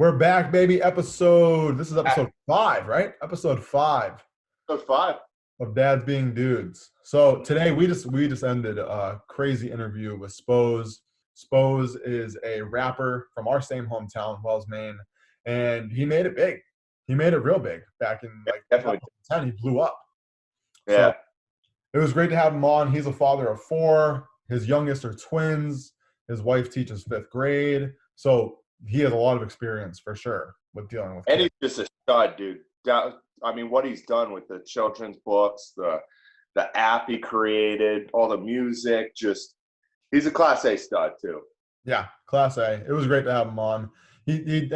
We're back, baby. This is episode 5, right? Episode 5 Episode 5. of Dads Being Dudes. So today we just ended a crazy interview with Spose. Spose is a rapper from our same hometown, Wells, Maine, and he made it big. He made it real big back in like Definitely. 2010. He blew up. Yeah. So it was great to have him on. He's a father of 4. His youngest are twins. His wife teaches 5th grade. So he has a lot of experience for sure with dealing with And kids. he's just a stud, dude. I mean, what he's done with the children's books, the app he created, all the music, he's a class A stud too. Yeah, class A. It was great to have him on. He's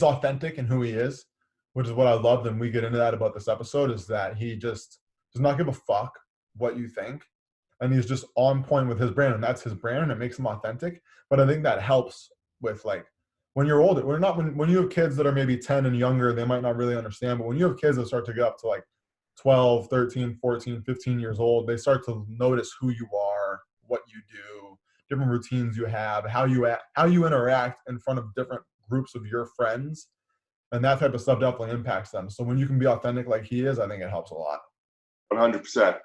authentic in who he is, which is what I loved. And we get into that about this episode is that he just does not give a fuck what you think. And he's just on point with his brand, and that's his brand, and it makes him authentic. But I think that helps with like when you're older. When you have kids that are maybe 10 and younger, they might not really understand. But when you have kids that start to get up to like 12, 13, 14, 15 years old, they start to notice who you are, what you do, different routines you have, how you interact in front of different groups of your friends. And that type of stuff definitely impacts them. So when you can be authentic like he is, I think it helps a lot. 100%.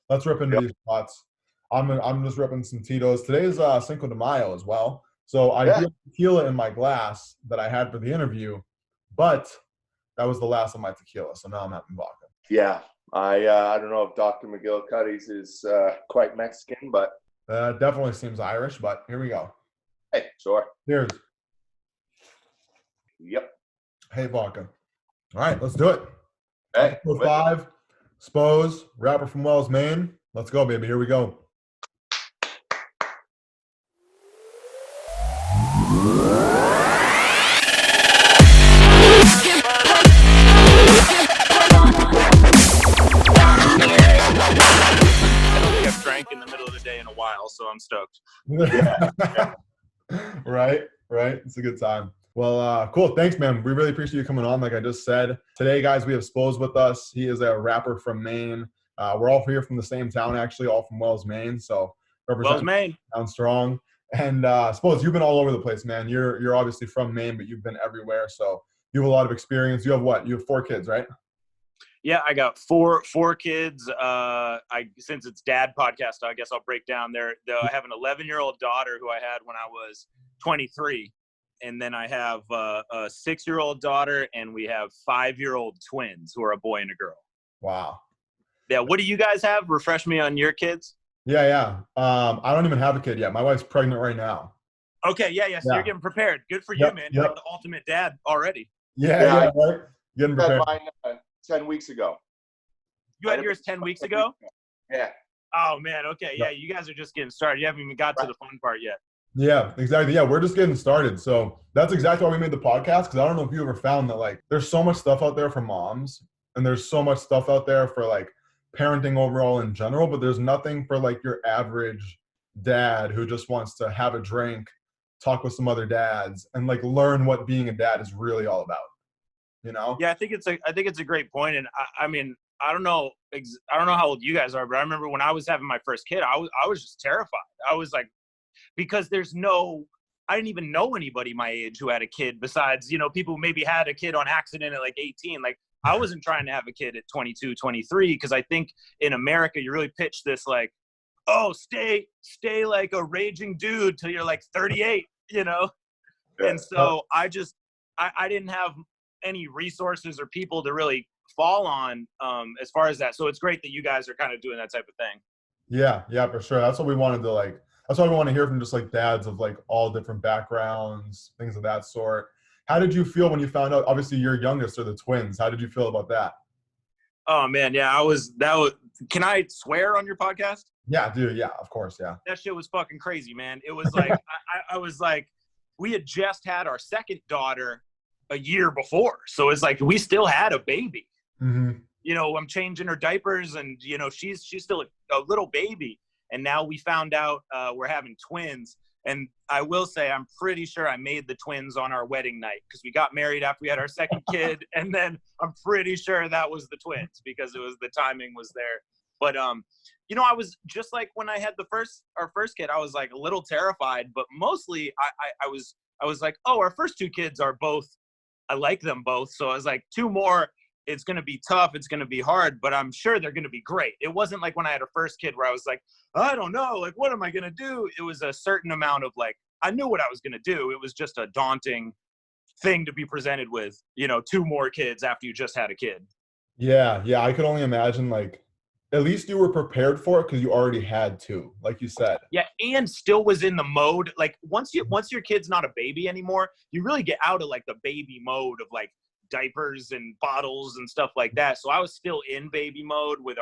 Let's rip into these spots. I'm just ripping some Tito's. Today's Cinco de Mayo as well. So I do have tequila in my glass that I had for the interview, but that was the last of my tequila. So now I'm having vodka. Yeah. I don't know if Dr. McGillicuddy's is quite Mexican, but Definitely seems Irish, but here we go. hey, sure. Cheers. Yep. Hey, vodka. All right, let's do it. Hey, Episode 5, Spose, rapper from Wells, Maine. Let's go, baby. Here we go. In the middle of the day in a while, so I'm stoked. Right. It's a good time. Well, cool. Thanks, man. We really appreciate you coming on. Like I just said, today, guys, we have Spose with us. He is a rapper from Maine. We're all here from the same town, actually, all from Wells, Maine. So Wells, Maine. Town strong. And Spose, you've been all over the place, man. You're obviously from Maine, but you've been everywhere. So you have a lot of experience. You have what? You have 4 kids, right? Yeah, I got four kids. Since it's dad podcast, I guess I'll break down there. I have an 11-year-old daughter who I had when I was 23, and then I have a 6-year-old daughter, and we have 5-year-old twins who are a boy and a girl. Wow. Yeah. What do you guys have? Refresh me on your kids. Yeah. I don't even have a kid yet. My wife's pregnant right now. Okay. Yeah. So you're getting prepared. Good for you, man. You're like the ultimate dad already. Yeah, right. Getting prepared. Mine 10 weeks ago. You had yours 10 weeks ago? Yeah. Oh, man. Okay. Yeah. You guys are just getting started. You haven't even got to the fun part yet. Yeah, exactly. Yeah, we're just getting started. So that's exactly why we made the podcast, because I don't know if you ever found that, like, there's so much stuff out there for moms, and there's so much stuff out there for, like, parenting overall in general, but there's nothing for, like, your average dad who just wants to have a drink, talk with some other dads, and, like, learn what being a dad is really all about. You know? Yeah, I think it's a great point, and I mean, I don't know how old you guys are, but I remember when I was having my first kid, I was just terrified. I was like, because I didn't even know anybody my age who had a kid besides, people who maybe had a kid on accident at like 18. Like, I wasn't trying to have a kid at 22, 23, because I think in America you really pitch this like, oh, stay like a raging dude till you're like 38, Yeah. And so I didn't have any resources or people to really fall on as far as that. So it's great that you guys are kind of doing that type of thing. Yeah, for sure. That's what we wanted to like. That's why we want to hear from just like dads of like all different backgrounds, things of that sort. How did you feel when you found out? Obviously, your youngest are the twins. How did you feel about that? Oh man, yeah, can I swear on your podcast? Yeah, dude. Yeah, of course. Yeah. That shit was fucking crazy, man. It was like, I was like, we had just had our second daughter a year before. So it's like, we still had a baby. Mm-hmm. I'm changing her diapers and, she's still a little baby. And now we found out we're having twins. And I will say, I'm pretty sure I made the twins on our wedding night because we got married after we had our second kid. And then I'm pretty sure that was the twins because the timing was there. But, I was just like when I had our first kid, I was like a little terrified, but mostly I was I was like, oh, our first two kids are both, I like them both. So I was like, two more, it's going to be tough. It's going to be hard, but I'm sure they're going to be great. It wasn't like when I had a first kid where I was like, I don't know, like, what am I going to do? It was a certain amount of like, I knew what I was going to do. It was just a daunting thing to be presented with, two more kids after you just had a kid. Yeah, yeah, I could only imagine, like, at least you were prepared for it because you already had two, like you said. Yeah, and still was in the mode. Like once your kid's not a baby anymore, you really get out of like the baby mode of like diapers and bottles and stuff like that. So I was still in baby mode with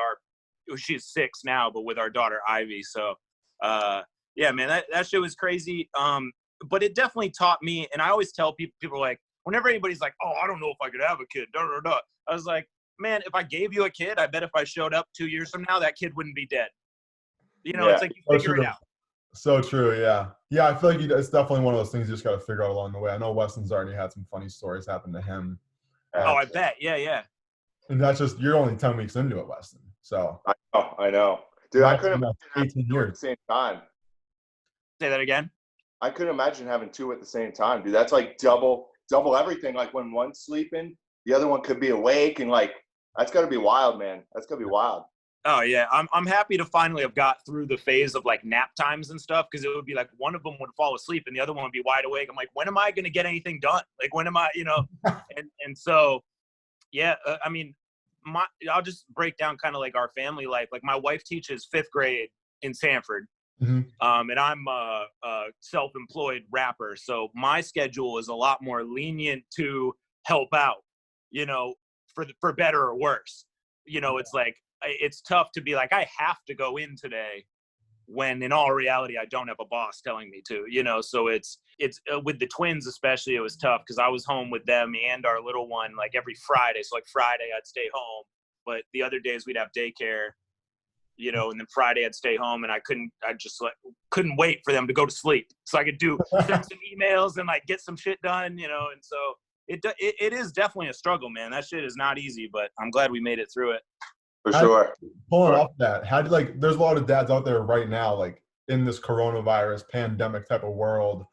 she's 6 now, but with our daughter Ivy. So yeah, man, that shit was crazy. But it definitely taught me, and I always tell people like, whenever anybody's like, oh, I don't know if I could have a kid, I was like, man, if I gave you a kid, I bet if I showed up 2 years from now, that kid wouldn't be dead. It's like you figure it out. So true, yeah. Yeah, I feel like it's definitely one of those things you just got to figure out along the way. I know Weston's already had some funny stories happen to him. Oh, I bet. Yeah. And that's just, you're only 10 weeks into it, Weston. So. I know. Dude, I couldn't imagine 18 years at the same time. Say that again? I couldn't imagine having two at the same time, dude. That's like double everything. Like when one's sleeping, the other one could be awake, and like that's got to be wild, man. That's got to be wild. Oh yeah, I'm happy to finally have got through the phase of like nap times and stuff, because it would be like one of them would fall asleep and the other one would be wide awake. I'm like, when am I going to get anything done? Like when am I, and so yeah, I mean, I'll just break down kind of like our family life. Like my wife teaches 5th grade in Sanford. Mm-hmm. And I'm a self-employed rapper, so my schedule is a lot more lenient to help out, for better or worse. It's like, it's tough to be like, I have to go in today, when in all reality I don't have a boss telling me to. So it's with the twins especially, it was tough because I was home with them and our little one like every Friday. So like Friday I'd stay home, but the other days we'd have daycare. And then Friday I'd stay home, and I couldn't wait for them to go to sleep so I could send some emails and like get some shit done, and so it is definitely a struggle, man. That shit is not easy, but I'm glad we made it through it. For sure. Pulling off that, there's a lot of dads out there right now, like in this coronavirus pandemic type of world,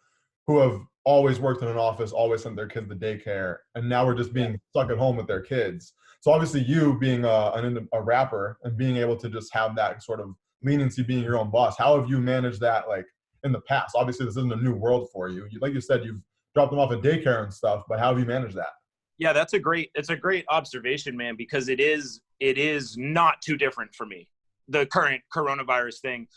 who have always worked in an office, always sent their kids to daycare, and now we're just being stuck at home with their kids. So obviously you being a rapper and being able to just have that sort of leniency, being your own boss, how have you managed that like in the past? Obviously this isn't a new world for you. Like you said, you've dropped them off at daycare and stuff, but how have you managed that? Yeah, it's a great observation, man, because it is not too different for me. The current coronavirus thing,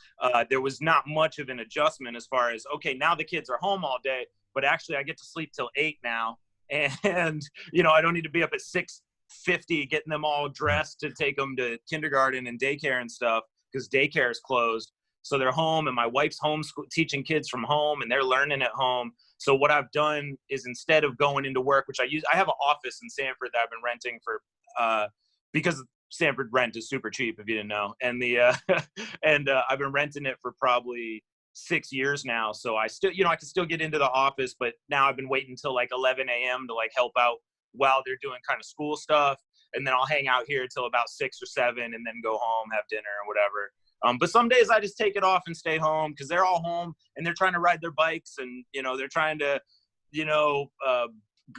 there was not much of an adjustment as far as, okay, now the kids are home all day, but actually I get to sleep till 8 now. And, I don't need to be up at 6:50 getting them all dressed to take them to kindergarten and daycare and stuff, because daycare is closed. So they're home, and my wife's teaching kids from home, and they're learning at home. So what I've done is, instead of going into work, which I have an office in Sanford that I've been renting for, because Sanford rent is super cheap, if you didn't know. And I've been renting it for probably 6 years now. So I still, I can still get into the office, but now I've been waiting until like 11 a.m. to like help out while they're doing kind of school stuff. And then I'll hang out here until about 6 or 7 and then go home, have dinner or whatever. But some days I just take it off and stay home, because they're all home and they're trying to ride their bikes, and, they're trying to,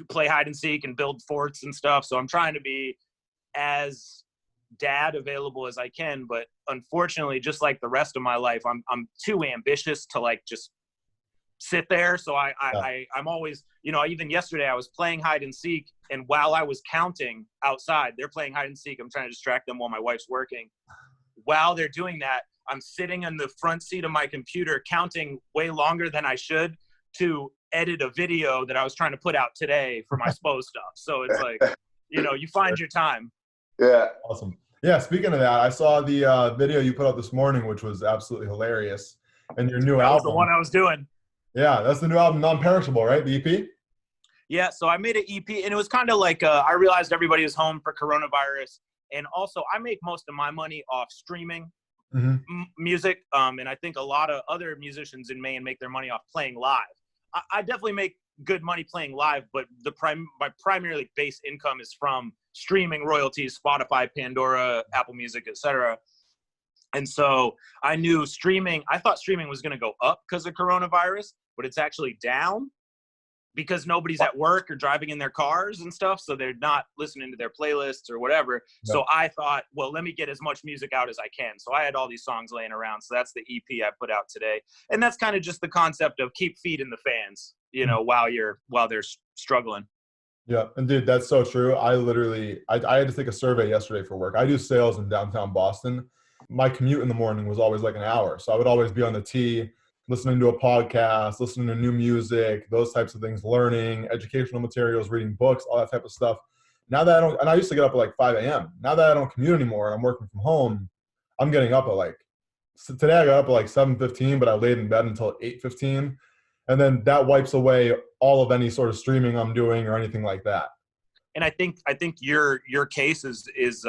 play hide and seek and build forts and stuff. So I'm trying to be as dad available as I can. But unfortunately, just like the rest of my life, I'm too ambitious to like just sit there. So I'm always, even yesterday I was playing hide and seek, and while I was counting outside, they're playing hide and seek. I'm trying to distract them while my wife's working. While they're doing that, I'm sitting in the front seat of my computer counting way longer than I should to edit a video that I was trying to put out today for my Spose stuff. So it's like, you find your time. Yeah. Awesome. Yeah, speaking of that, I saw the video you put out this morning, which was absolutely hilarious. And your new album. That's the one I was doing. Yeah, that's the new album, Nonperishable, right? The EP? Yeah, so I made an EP, and it was kind of like, I realized everybody was home for coronavirus. And also, I make most of my money off streaming music. And I think a lot of other musicians in Maine make their money off playing live. I definitely make good money playing live, but my primarily base income is from streaming royalties, Spotify, Pandora, Apple Music, etc. And so I thought streaming was going to go up because of coronavirus, but it's actually down. because nobody's at work or driving in their cars and stuff. So they're not listening to their playlists or whatever. Yeah. So I thought, well, let me get as much music out as I can. So I had all these songs laying around. So that's the EP I put out today. And that's kind of just the concept of keep feeding the fans, you know, while they're struggling. Yeah. And dude, that's so true. I had to take a survey yesterday for work. I do sales in downtown Boston. My commute in the morning was always like an hour. So I would always be on the T, listening to a podcast, listening to new music, those types of things, learning, educational materials, reading books, all that type of stuff. Now that I used to get up at like 5 a.m. Now that I don't commute anymore and I'm working from home, I'm getting up at so today I got up at like 7:15, but I laid in bed until 8:15. And then that wipes away all of any sort of streaming I'm doing or anything like that. And I think your case is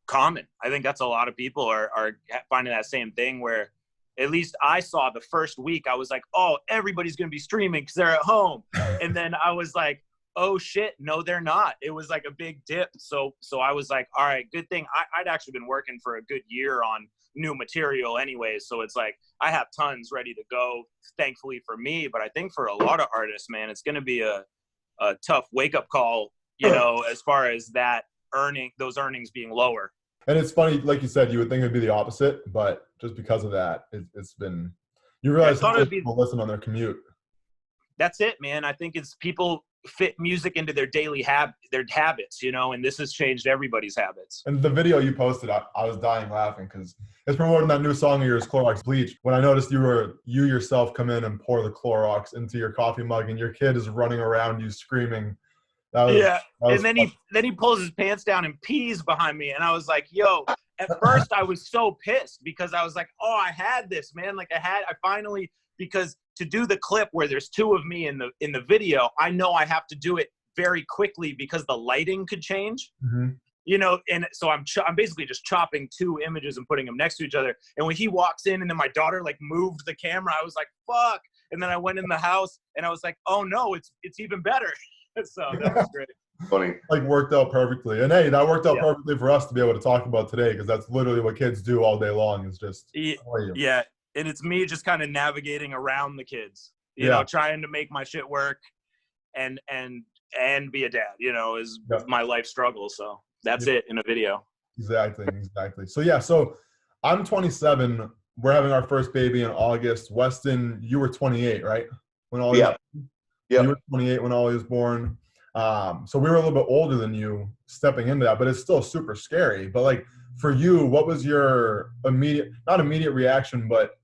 common. I think that's a lot of people are finding that same thing where, at least I saw the first week, I was like, oh, everybody's going to be streaming because they're at home. And then I was like, oh shit, no, they're not. It was like a big dip. So I was like, all right, good thing. I'd actually been working for a good year on new material anyway. So it's like, I have tons ready to go, thankfully for me. But I think for a lot of artists, man, it's going to be a tough wake up call, you know, as far as those earnings being lower. And it's funny, like you said, you would think it would be the opposite, but just because of that, it's been, you realize people listen on their commute. That's it, man. I think it's people fit music into their daily habits, you know, and this has changed everybody's habits. And the video you posted, I was dying laughing because it's promoting that new song of yours, Clorox Bleach. When I noticed you yourself come in and pour the Clorox into your coffee mug and your kid is running around you screaming. And then he pulls his pants down and pees behind me. And I was like, yo, at first I was so pissed because I was like, oh, I had this, man. Like I finally, because to do the clip where there's two of me in the video, I know I have to do it very quickly because the lighting could change, you know? And so I'm basically just chopping two images and putting them next to each other. And when he walks in and then my daughter like moved the camera, I was like, fuck. And then I went in the house and I was like, oh no, it's even better. So that was great. Funny. Like worked out perfectly. And hey, that worked out perfectly for us to be able to talk about today, because that's literally what kids do all day long, is just yeah. And it's me just kind of navigating around the kids, you know, trying to make my shit work and be a dad, you know, is my life struggle. So that's it in a video. Exactly. So I'm 27. We're having our first baby in August. Weston, you were 28, right? When Ollie you were 28 when Ollie was born. So we were a little bit older than you stepping into that, but it's still super scary. But like for you, what was your not immediate reaction, but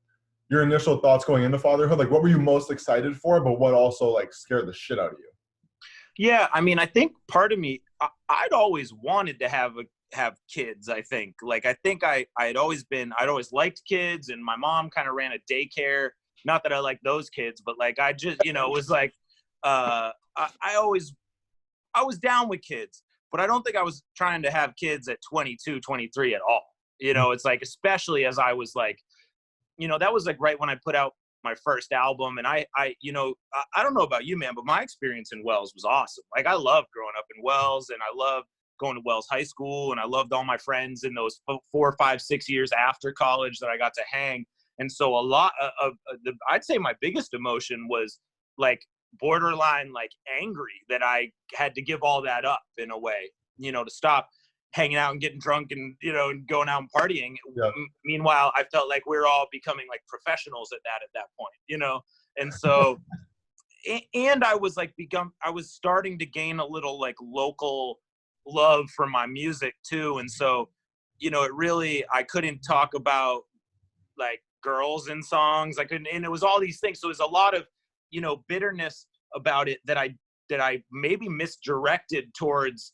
your initial thoughts going into fatherhood? Like what were you most excited for, but what also like scared the shit out of you? Yeah. I mean, I think part of me, I'd always wanted to have kids. I think I'd always liked kids, and my mom kind of ran a daycare. Not that I like those kids, but like, I just, you know, was like, I was down with kids, but I don't think I was trying to have kids at 22, 23 at all. You know, it's like, especially as I was like, you know, that was like right when I put out my first album. And I don't know about you, man, but my experience in Wells was awesome. Like I loved growing up in Wells, and I loved going to Wells High School, and I loved all my friends in those 4, 5, 6 years after college that I got to hang. And so a lot of I'd say my biggest emotion was like borderline like angry that I had to give all that up in a way, you know, to stop hanging out and getting drunk and, you know, and going out and partying. Yeah. Meanwhile, I felt like we're all becoming like professionals at that point, you know? And so, and I was like, I was starting to gain a little like local love for my music too. And so, you know, I couldn't talk about like girls in songs. I couldn't, and it was all these things. So there's a lot of, you know, bitterness about it that I maybe misdirected towards,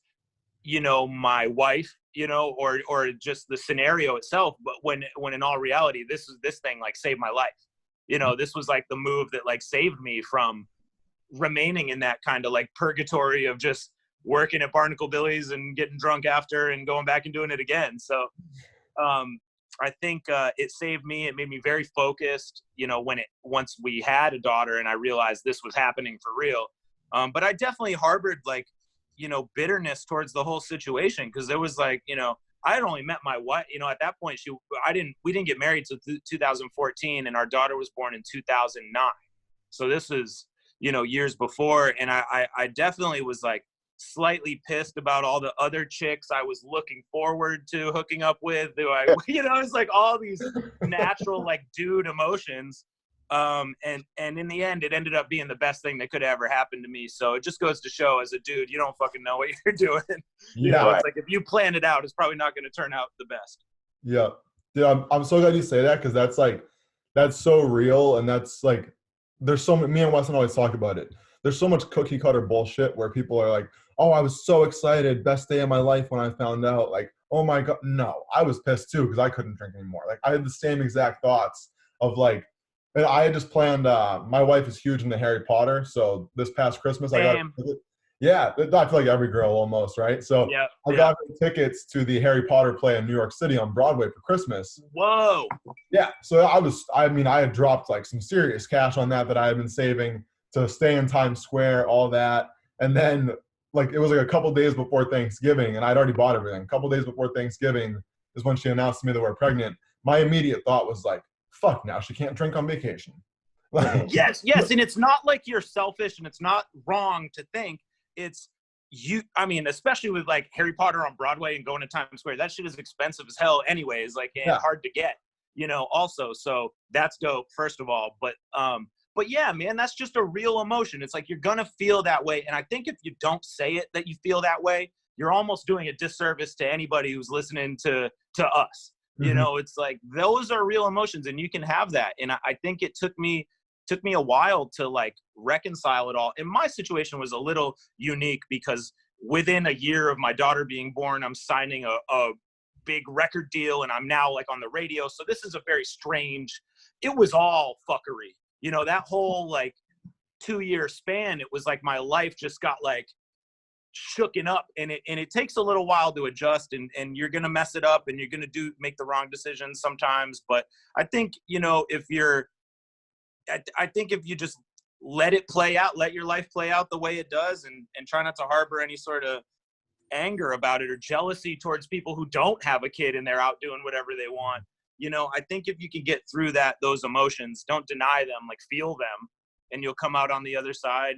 you know, my wife, you know, or just the scenario itself. But when in all reality, this thing like saved my life. You know, this was like the move that like saved me from remaining in that kind of like purgatory of just working at Barnacle Billy's and getting drunk after and going back and doing it again. So I think it saved me. It made me very focused, you know, once we had a daughter and I realized this was happening for real. But I definitely harbored like, you know, bitterness towards the whole situation. Cause there was like, you know, I had only met my wife, you know, at that point, we didn't get married till 2014 and our daughter was born in 2009. So this is, years before. And I definitely was like slightly pissed about all the other chicks I was looking forward to hooking up with. It's like all these natural like dude emotions. And in the end, it ended up being the best thing that could ever happen to me. So it just goes to show, as a dude, you don't fucking know what you're doing. Yeah. It's like if you plan it out, it's probably not going to turn out the best. Yeah. Dude, I'm so glad you say that, because that's so real. And that's like, there's so many, me and Weston always talk about it. There's so much cookie cutter bullshit where people are like, oh, I was so excited, best day of my life when I found out. Like, oh my God. No, I was pissed too, because I couldn't drink anymore. Like, I had the same exact thoughts of like, and I had just planned, my wife is huge into Harry Potter. So this past Christmas, Damn. I feel like every girl almost, right? So Yeah, I got tickets to the Harry Potter play in New York City on Broadway for Christmas. Whoa. Yeah. So I had dropped like some serious cash on that I had been saving to stay in Times Square, all that. And then like, it was like a couple days before Thanksgiving, and I'd already bought everything. A couple days before Thanksgiving is when she announced to me that we're pregnant. My immediate thought was like, fuck, now she can't drink on vacation. Yes. And it's not like you're selfish, and it's not wrong to think it's you. I mean, especially with like Harry Potter on Broadway and going to Times Square, that shit is expensive as hell anyways, like, and hard to get, also. So that's dope, first of all. But yeah, man, that's just a real emotion. It's like, you're going to feel that way. And I think if you don't say it that you feel that way, you're almost doing a disservice to anybody who's listening to us. Mm-hmm. It's like, those are real emotions, and you can have that. And I think it took me a while to like reconcile it all. And my situation was a little unique, because within a year of my daughter being born, I'm signing a big record deal, and I'm now like on the radio. So this is a very strange, it was all fuckery. That whole like 2-year span, it was like my life just got like shooken up, and it takes a little while to adjust, and you're going to mess it up, and you're going to make the wrong decisions sometimes. But I think, if you just let it play out, let your life play out the way it does, and try not to harbor any sort of anger about it or jealousy towards people who don't have a kid and they're out doing whatever they want. I think if you can get through those emotions, don't deny them, like feel them, and you'll come out on the other side.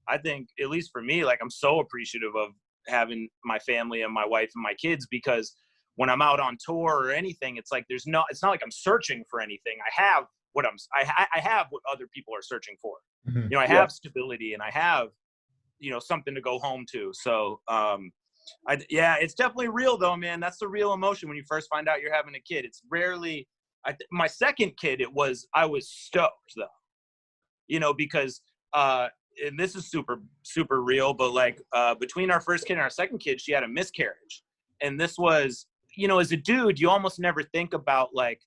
I think, at least for me, like, I'm so appreciative of having my family and my wife and my kids, because when I'm out on tour or anything, it's like, it's not like I'm searching for anything. I have what I have what other people are searching for. Mm-hmm. I have stability, and I have, something to go home to. So, it's definitely real though, man. That's the real emotion when you first find out you're having a kid. It's rarely, my second kid, I was stoked though, because, and this is super, super real, but like, between our first kid and our second kid, she had a miscarriage. And this was, as a dude, you almost never think about like,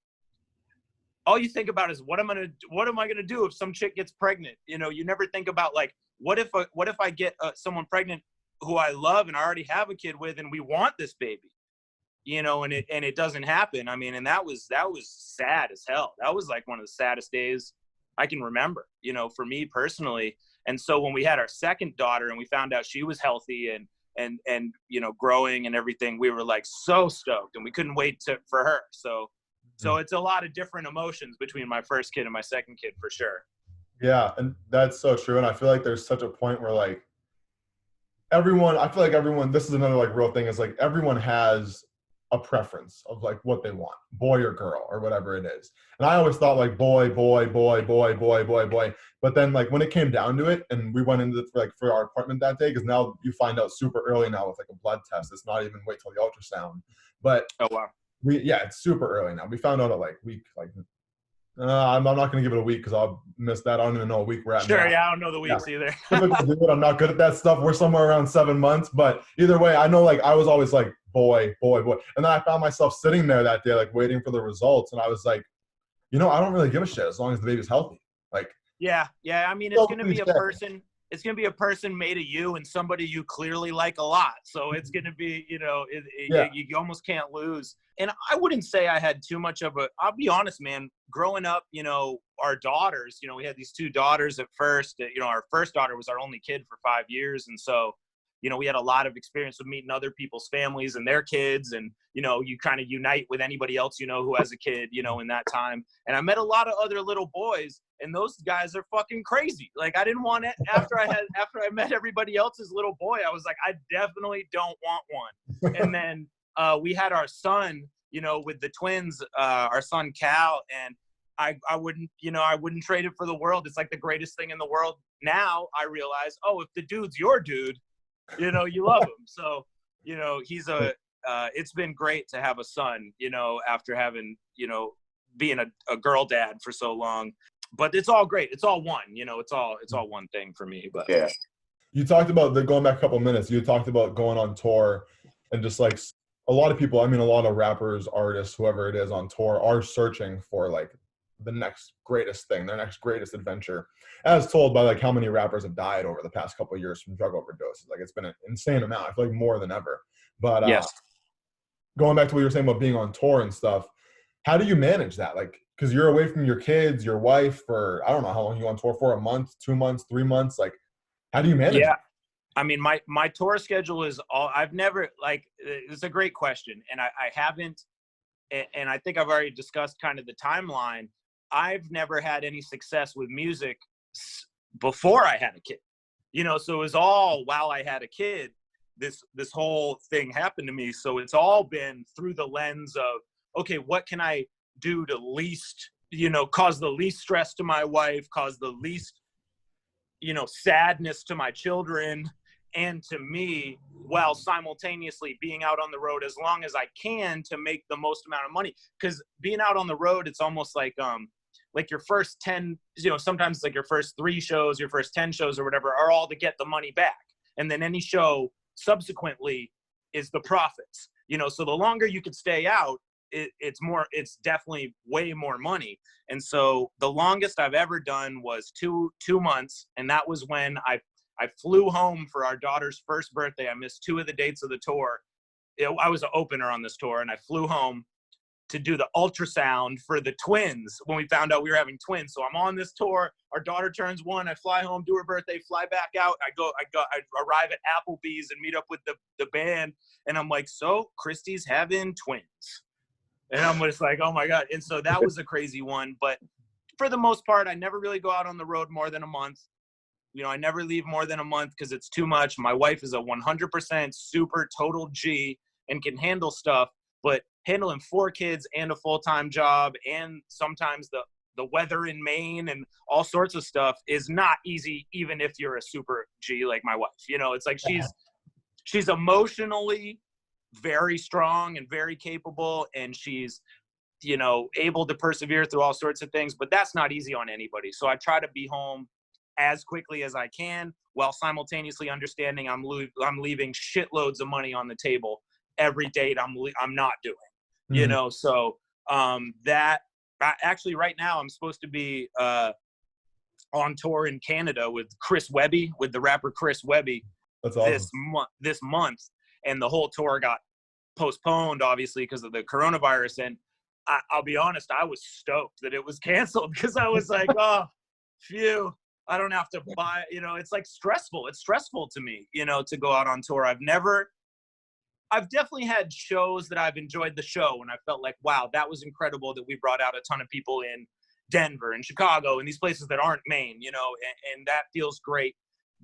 all you think about is what am I going to do if some chick gets pregnant? You never think about like, what if I get someone pregnant who I love and I already have a kid with, and we want this baby, and it doesn't happen. I mean, and that was sad as hell. That was like one of the saddest days I can remember, for me personally. And so when we had our second daughter and we found out she was healthy and growing and everything, we were like so stoked, and we couldn't wait for her. So it's a lot of different emotions between my first kid and my second kid, for sure. Yeah, and that's so true. And I feel like there's such a point where like everyone, this is another like real thing, is like everyone has a preference of like what they want, boy or girl or whatever it is. And I always thought like boy. But then like when it came down to it, and we went into for our appointment that day, because now you find out super early now with like a blood test. It's not even wait till the ultrasound. But oh wow. It's super early now. We found out at like week I'm not going to give it a week because I'll miss that. I don't even know a week we're at. Sure, now. Yeah, I don't know the weeks either. I'm not good at that stuff. We're somewhere around 7 months, but either way, I know like I was always like boy. And then I found myself sitting there that day, like waiting for the results. And I was like, I don't really give a shit as long as the baby's healthy. Like, yeah. I mean, it's going to be a person. It's going to be a person made of you and somebody you clearly like a lot. So it's going to be, you almost can't lose. And I wouldn't say I had too much of I'll be honest, man, growing up, our daughters, we had these 2 daughters at first. Our first daughter was our only kid for 5 years. And so, we had a lot of experience with meeting other people's families and their kids. And, you kind of unite with anybody else, who has a kid, in that time. And I met a lot of other little boys. and those guys are fucking crazy. Like, I didn't want it after I met everybody else's little boy. I was like, I definitely don't want one. And then we had our son, you know, with the twins, our son Cal, and I wouldn't trade it for the world. It's like the greatest thing in the world. Now I realize, oh, if the dude's your dude, you know, you love him. So, you know, it's been great to have a son, you know, after having, you know, being a girl dad for so long. But it's all great. It's all one, you know, it's all one thing for me. But yeah. You talked about going back a couple of minutes, you talked about going on tour, and just like a lot of people, I mean, a lot of rappers, artists, whoever it is on tour are searching for like the next greatest thing, their next greatest adventure, as told by like how many rappers have died over the past couple of years from drug overdoses. Like, it's been an insane amount. I feel like more than ever. But yes. Going back to what you were saying about being on tour and stuff, how do you manage that? Like, because you're away from your kids, your wife for, I don't know how long you on tour for, a month, 2 months, 3 months. Like, how do you manage that? I mean, my tour schedule is I've never, like, it's a great question. And I haven't, and I think I've already discussed kind of the timeline. I've never had any success with music before I had a kid, you know, so it was all while I had a kid, this whole thing happened to me. So it's all been through the lens of, okay, what can I do to least, you know, cause the least stress to my wife, cause the least, you know, sadness to my children and to me, while simultaneously being out on the road as long as I can to make the most amount of money. Because being out on the road, it's almost like your first 10, you know, sometimes like your first 3 shows, your first 10 shows or whatever are all to get the money back. And then any show subsequently is the profits, you know, so the longer you could stay out, it's definitely way more money. And so the longest I've ever done was two months. And that was when I flew home for our daughter's first birthday. I missed 2 of the dates of the tour. I was an opener on this tour, and I flew home to do the ultrasound for the twins when we found out we were having twins. So I'm on this tour. Our daughter turns 1. I fly home, do her birthday, fly back out. I arrive at Applebee's and meet up with the band. And I'm like, so Christy's having twins. And I'm just like, oh my God. And so that was a crazy one. But for the most part, I never really go out on the road more than a month. You know, I never leave more than a month because it's too much. My wife is a 100% super total G and can handle stuff, but handling 4 kids and a full-time job and sometimes the weather in Maine and all sorts of stuff is not easy, even if you're a super G like my wife. You know, it's like she's emotionally very strong and very capable, and she's, you know, able to persevere through all sorts of things, but that's not easy on anybody. So I try to be home as quickly as I can while simultaneously understanding I'm leaving shitloads of money on the table every date I'm not doing, you know? So that actually right now I'm supposed to be on tour in Canada with the rapper Chris Webby. That's awesome. This month. And the whole tour got postponed, obviously, because of the coronavirus. And I'll be honest, I was stoked that it was canceled because I was like, oh, phew, I don't have to buy, you know, it's like stressful. It's stressful to me, you know, to go out on tour. I've definitely had shows that I've enjoyed the show and I felt like, wow, that was incredible that we brought out a ton of people in Denver and Chicago and these places that aren't Maine, you know, and that feels great.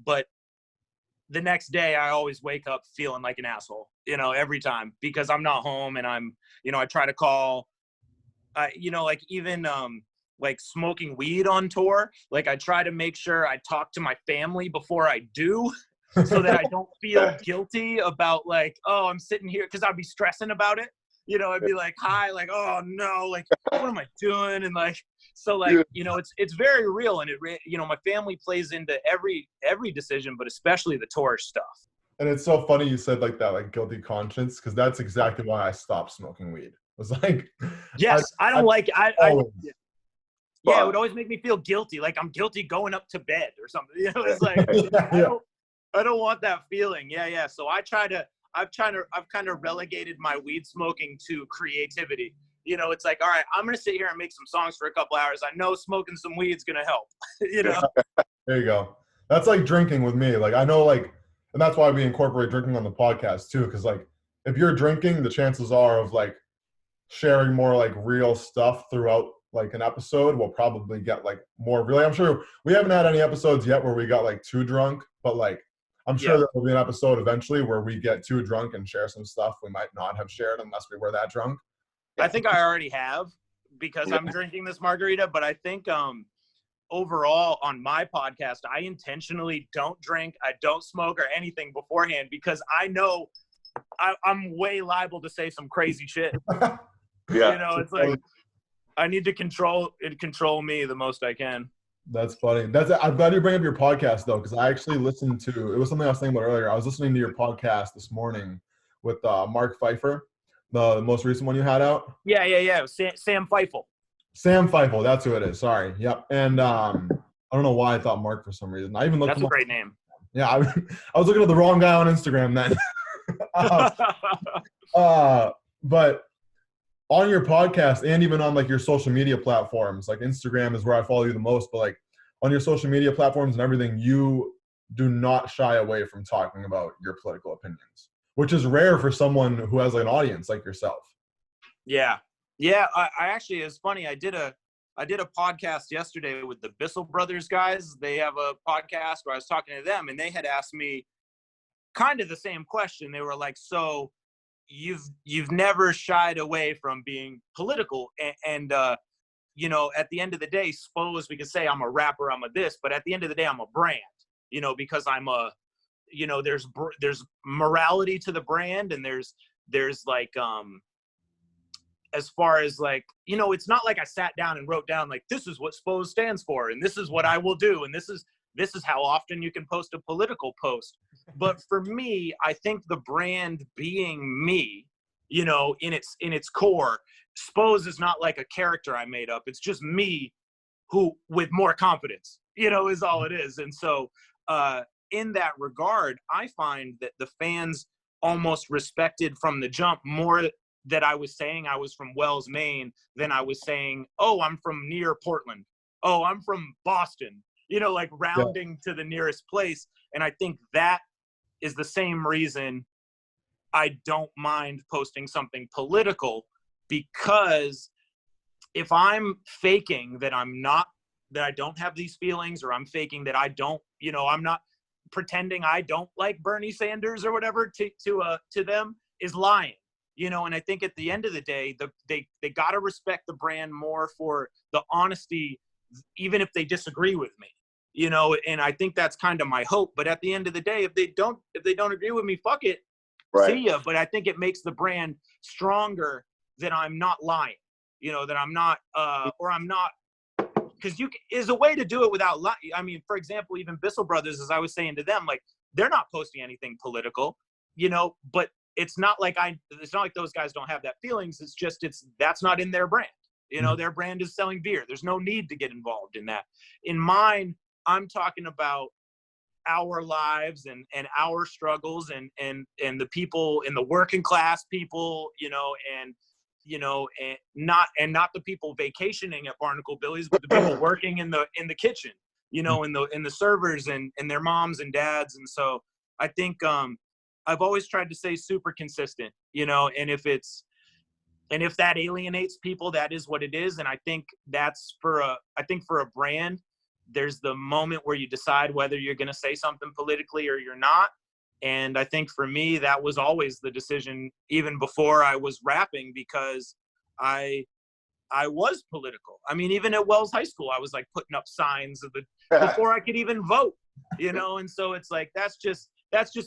But the next day I always wake up feeling like an asshole, you know, every time because I'm not home and I'm, you know, I try to call, you know, like even like smoking weed on tour. Like I try to make sure I talk to my family before I do so that I don't feel guilty about like, oh, I'm sitting here because I'd be stressing about it. You know, I'd be like, hi, like, oh no, like, what am I doing? And like, so like, you know, it's very real. And you know, my family plays into every decision, but especially the tour stuff. And it's so funny you said like that, like guilty conscience, because that's exactly why I stopped smoking weed. It was like, yes, I don't like, yeah, it would always make me feel guilty. Like I'm guilty going up to bed or something. You know, it's like, I don't want that feeling. Yeah. So I've kind of relegated my weed smoking to creativity. You know, it's like, all right, I'm going to sit here and make some songs for a couple hours. I know smoking some weed's going to help, you know? There you go. That's like drinking with me. Like, I know like, and that's why we incorporate drinking on the podcast too. Cause like, if you're drinking, the chances are of like sharing more like real stuff throughout like an episode, we'll probably get like more really. I'm sure we haven't had any episodes yet where we got like too drunk, but like I'm sure there will be an episode eventually where we get too drunk and share some stuff we might not have shared unless we were that drunk. I think I already have because I'm drinking this margarita, but I think overall on my podcast, I intentionally don't drink, I don't smoke or anything beforehand because I know I'm way liable to say some crazy shit. Yeah. You know, it's like I need to control me the most I can. That's funny. I'm glad you bring up your podcast though, because I actually listened to, it was something I was thinking about earlier. I was listening to your podcast this morning with Mark Pfeiffer, the most recent one you had out. Yeah. Sam Feifel. Sam Feifel, that's who it is. Sorry. Yep. And I don't know why I thought Mark for some reason. I even looked. That's a great name. Yeah, I was looking at the wrong guy on Instagram then. But on your podcast and even on like your social media platforms, like Instagram is where I follow you the most, but like on your social media platforms and everything, you do not shy away from talking about your political opinions, which is rare for someone who has like an audience like yourself. Yeah. I actually, it's funny. I did a podcast yesterday with the Bissell Brothers guys. They have a podcast where I was talking to them and they had asked me kind of the same question. They were like, so you've never shied away from being political and you know, at the end of the day, suppose we could say I'm a rapper, I'm a this, but at the end of the day, I'm a brand, you know, because I'm a, you know, there's morality to the brand and there's like, as far as like, you know, it's not like I sat down and wrote down like, this is what Spose stands for and this is what I will do. And this is how often you can post a political post. But for me, I think the brand being me, you know, in its core, Spose is not like a character I made up. It's just me who with more confidence, you know, is all it is. And so in that regard, I find that the fans almost respected from the jump more that I was saying I was from Wells, Maine, than I was saying, oh, I'm from near Portland. Oh, I'm from Boston. You know, like rounding to the nearest place. And I think that is the same reason I don't mind posting something political, because if I'm faking that that I don't have these feelings, or I'm faking that I don't, you know, I'm not pretending I don't like Bernie Sanders or whatever to them, is lying. You know, and I think at the end of the day, they got to respect the brand more for the honesty, even if they disagree with me. You know, and I think that's kind of my hope. But at the end of the day, if they don't agree with me, fuck it. Right. See ya. But I think it makes the brand stronger that I'm not lying. You know, that I'm not, or I'm not, because is a way to do it without lying. I mean, for example, even Bissell Brothers, as I was saying to them, like they're not posting anything political, you know, but it's not like those guys don't have that feelings. It's just, that's not in their brand. You know, their brand is selling beer. There's no need to get involved in that. In mine, I'm talking about our lives and our struggles and the people in the working class people, you know, and not the people vacationing at Barnacle Billy's, but the people working in the kitchen, you know, in the servers and their moms and dads. And so I think I've always tried to stay super consistent, you know, and if that alienates people, that is what it is. And I think that's for a brand, there's the moment where you decide whether you're going to say something politically or you're not. And I think for me, that was always the decision, even before I was rapping, because I was political. I mean, even at Wells High School, I was like putting up signs before I could even vote, you know? And so it's like, that's just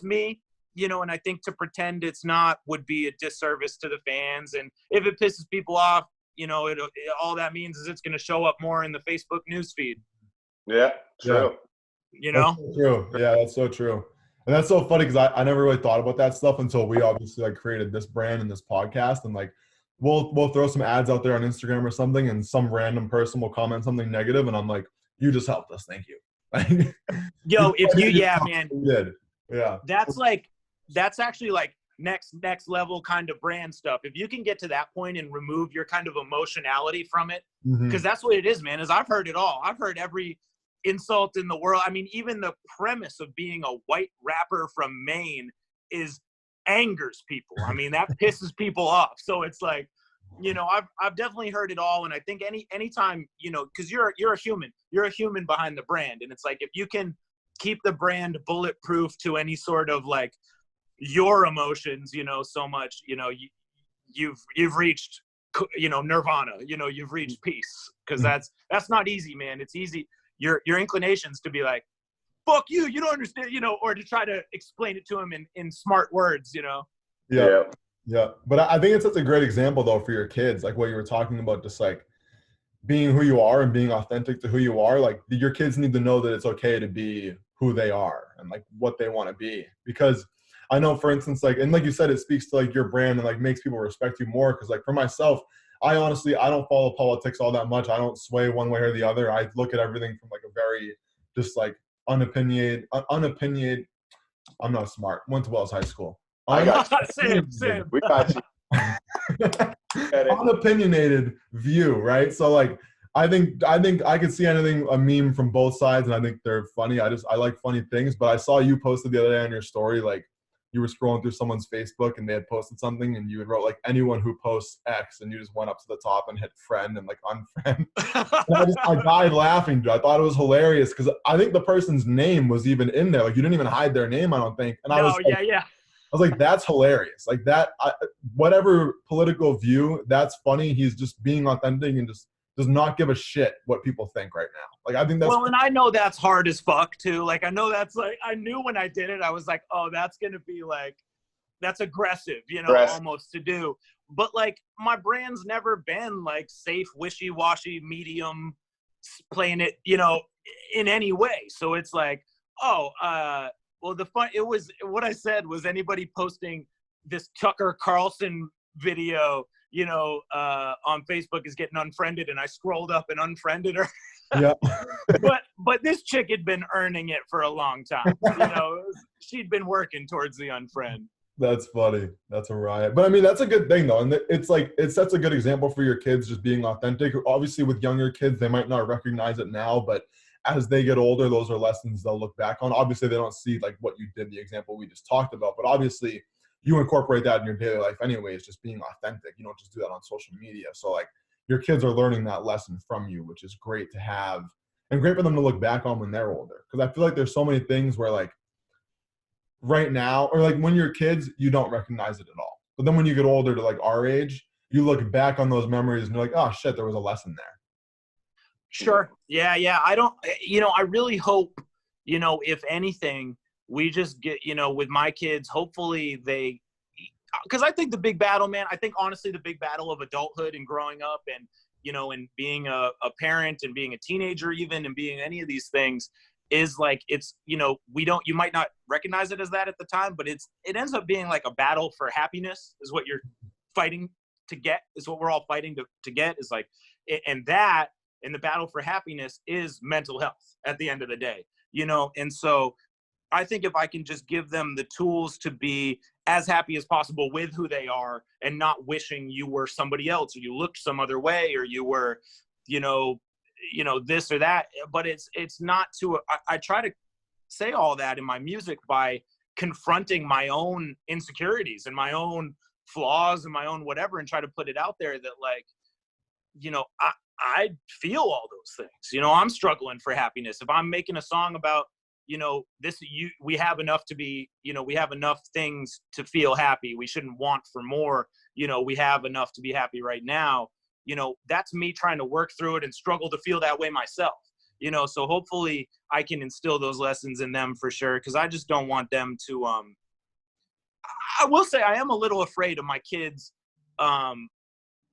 me, you know? And I think to pretend it's not would be a disservice to the fans. And if it pisses people off, you know, all that means is it's going to show up more in the Facebook newsfeed. Yeah, true. Yeah. You know? That's so true. Yeah, that's so true. And that's so funny because I never really thought about that stuff until we obviously like created this brand and this podcast, and like we'll throw some ads out there on Instagram or something, and some random person will comment something negative, and I'm like, you just helped us, thank you. Yo, if you, yeah, man, you did. Yeah. That's actually like next level kind of brand stuff. If you can get to that point and remove your kind of emotionality from it, because that's what it is, man. Is I've heard it all. I've heard every insult in the world. I mean, even the premise of being a white rapper from Maine angers people. I mean, that pisses people off. So it's like, you know, I've definitely heard it all. And I think anytime, you know, cause you're a human behind the brand. And it's like, if you can keep the brand bulletproof to any sort of like your emotions, you know, so much, you know, you've reached, you know, nirvana, you know, you've reached peace. Cause that's not easy, man. It's easy. Your inclinations to be like, fuck you, you don't understand, you know, or to try to explain it to him in smart words, you know? Yeah. Yeah. But I think it's such a great example though for your kids, like what you were talking about, just like being who you are and being authentic to who you are. Like your kids need to know that it's okay to be who they are and like what they want to be. Because I know, for instance, like, and like you said, it speaks to like your brand and like makes people respect you more. Cause like for myself, I honestly, I don't follow politics all that much. I don't sway one way or the other. I look at everything from like a very just like unopinionated. I'm not smart. Went to Wells High School. I got Same. We got you. Unopinionated view, right? So like I think I could see anything, a meme from both sides, and I think they're funny. I like funny things. But I saw you posted the other day on your story, like you were scrolling through someone's Facebook and they had posted something and you had wrote like anyone who posts X, and you just went up to the top and hit friend and like unfriend. And I died laughing, dude. I thought it was hilarious because I think the person's name was even in there. Like you didn't even hide their name, I don't think. And I was like, I was like, that's hilarious. Like that, whatever political view, that's funny. He's just being authentic and just does not give a shit what people think right now. Like, I think that's well, and I know that's hard as fuck too. Like, I know that's like, I knew when I did it, I was like, oh, that's going to be like, that's aggressive, you know, almost to do. But like, my brand's never been like safe, wishy-washy, medium, playing it, you know, in any way. So it's like, oh, well, it was what I said was anybody posting this Tucker Carlson video, you know, on Facebook is getting unfriended, and I scrolled up and unfriended her. Yeah. but this chick had been earning it for a long time. You know, she'd been working towards the unfriend. That's funny. That's a riot. But I mean, that's a good thing though. And it's like, it sets a good example for your kids just being authentic. Obviously with younger kids, they might not recognize it now, but as they get older, those are lessons they'll look back on. Obviously they don't see like what you did, the example we just talked about, but obviously you incorporate that in your daily life anyways, just being authentic. You don't just do that on social media. So like your kids are learning that lesson from you, which is great to have and great for them to look back on when they're older. Cause I feel like there's so many things where like, right now, or like when you're kids, you don't recognize it at all. But then when you get older to like our age, you look back on those memories and you're like, oh shit, there was a lesson there. Sure. Yeah. I don't, you know, I really hope, you know, if anything, we just get, you know, with my kids, hopefully because I think the big battle, man, I think honestly the big battle of adulthood and growing up and, you know, and being a parent and being a teenager even and being any of these things is like, it's, you know, you might not recognize it as that at the time, but it ends up being like a battle for happiness is what you're fighting to get, is what we're all fighting to get, is like, and the battle for happiness is mental health at the end of the day, you know? And so I think if I can just give them the tools to be as happy as possible with who they are and not wishing you were somebody else or you looked some other way or you were, you know, this or that, but it's not I try to say all that in my music by confronting my own insecurities and my own flaws and my own whatever, and try to put it out there that like, you know, I feel all those things, you know, I'm struggling for happiness. If I'm making a song about, you know, we have enough to be, you know, we have enough things to feel happy. We shouldn't want for more, you know, we have enough to be happy right now. You know, that's me trying to work through it and struggle to feel that way myself, you know, so hopefully I can instill those lessons in them for sure. Cause I just don't want them to, I will say I am a little afraid of my kids,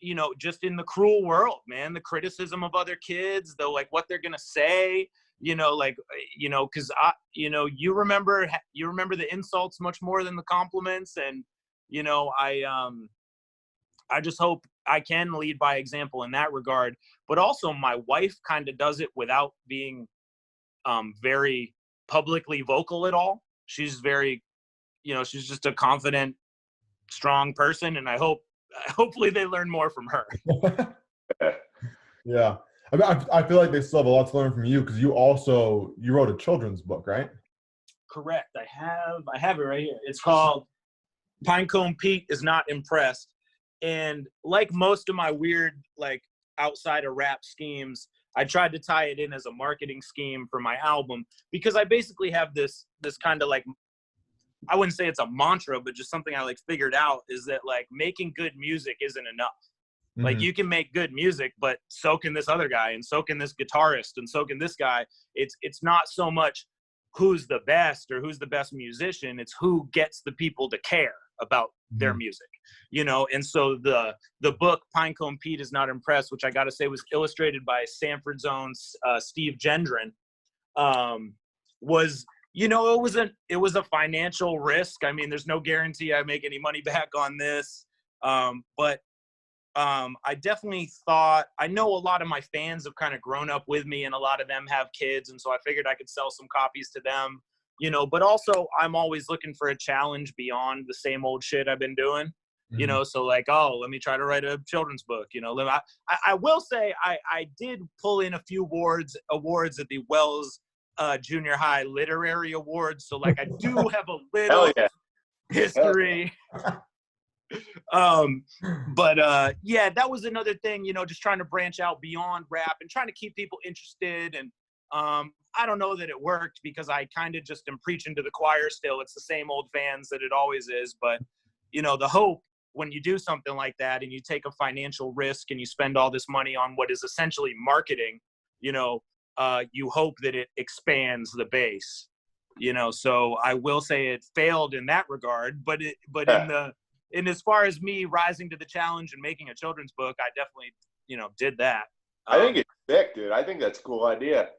you know, just in the cruel world, man, the criticism of other kids, though, like what they're going to say, you know, like, you know, cause you know, you remember the insults much more than the compliments. And, you know, I just hope I can lead by example in that regard, but also my wife kind of does it without being very publicly vocal at all. She's very, you know, she's just a confident, strong person. And hopefully they learn more from her. Yeah. I mean, I feel like they still have a lot to learn from you because you wrote a children's book, right? Correct. I have it right here. It's called Pinecone Pete is Not Impressed. And like most of my weird, like outside of rap schemes, I tried to tie it in as a marketing scheme for my album, because I basically have this kind of like, I wouldn't say it's a mantra, but just something I like figured out is that like making good music isn't enough. Mm-hmm. Like you can make good music, but so can this other guy, and so can this guitarist, and so can this guy. It's not so much who's the best or who's the best musician. It's who gets the people to care about their music, you know? And so the book Pinecone Pete Is Not Impressed, which I got to say was illustrated by Sanford's own Steve Gendron, was, you know, it was a financial risk. I mean, there's no guarantee I make any money back on this. But I definitely thought, I know a lot of my fans have kind of grown up with me, and a lot of them have kids. And so I figured I could sell some copies to them, you know, but also I'm always looking for a challenge beyond the same old shit I've been doing, you know? So like, oh, let me try to write a children's book, you know? I will say I did pull in a few awards at the Wells Junior High Literary Awards. So like I do have a little history. But yeah, that was another thing, you know, just trying to branch out beyond rap and trying to keep people interested. And I don't know that it worked, because I kind of just am preaching to the choir still. It's the same old fans that it always is. But, you know, the hope when you do something like that and you take a financial risk and you spend all this money on what is essentially marketing, you know, you hope that it expands the base, you know. So I will say it failed in that regard, but in as far as me rising to the challenge and making a children's book, I definitely, you know, did that. I think it's sick, dude. I think that's a cool idea.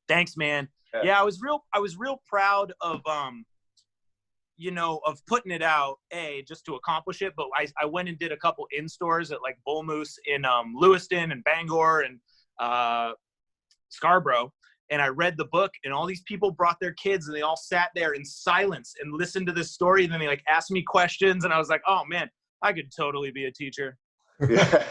Thanks, man. Yeah, I was real proud of, you know, of putting it out, just to accomplish it. But I went and did a couple in-stores at like Bull Moose in Lewiston and Bangor and Scarborough. And I read the book, and all these people brought their kids, and they all sat there in silence and listened to this story. And then they like asked me questions, and I was like, oh man, I could totally be a teacher. Yeah.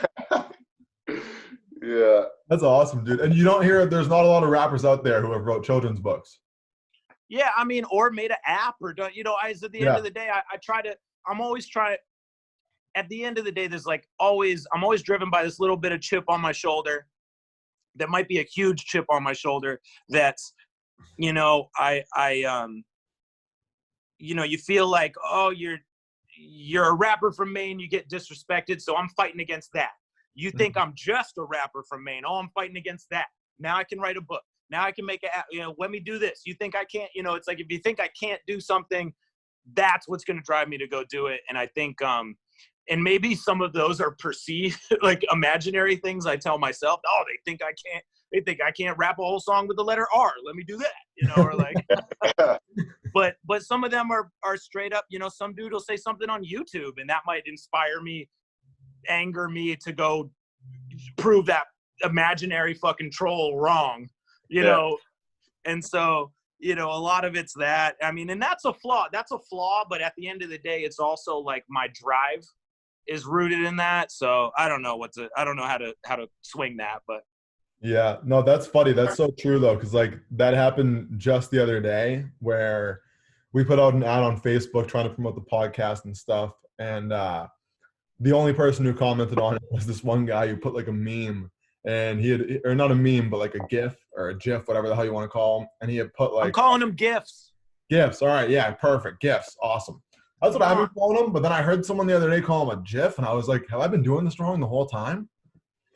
Yeah. That's awesome, dude. And you don't hear, there's not a lot of rappers out there who have wrote children's books. Yeah, I mean, or made an app, or done, you know, at the end of the day, I'm always trying to, at the end of the day, there's like I'm always driven by this little bit of chip on my shoulder. That might be a huge chip on my shoulder. That's, you know, you know, you feel like, oh, you're a rapper from Maine, you get disrespected, so I'm fighting against that. You think I'm just a rapper from Maine, oh, I'm fighting against that. Now I can write a book. Now I can make you know, let me do this. You think I can't, you know, it's like, if you think I can't do something, that's what's going to drive me to go do it. And I think, and maybe some of those are perceived, like imaginary things I tell myself. Oh, they think I can't rap a whole song with the letter R. Let me do that, you know, or like, but some of them are straight up, you know, some dude will say something on YouTube, and that might inspire me, anger me to go prove that imaginary fucking troll wrong, you know? And so, you know, a lot of it's that, I mean, and that's a flaw, but at the end of the day, it's also like my drive is rooted in that. So I don't know how to swing that, but yeah, no, that's funny. That's so true though. Cause like that happened just the other day where we put out an ad on Facebook trying to promote the podcast and stuff. And, the only person who commented on it was this one guy who put like a meme, and or not a meme, but like a GIF or a GIF, whatever the hell you want to call them. And he had put like, I'm calling them GIFs. GIFs. All right. Yeah. Perfect. GIFs. Awesome. That's what I've been calling them. But then I heard someone the other day call them a GIF, and I was like, have I been doing this wrong the whole time?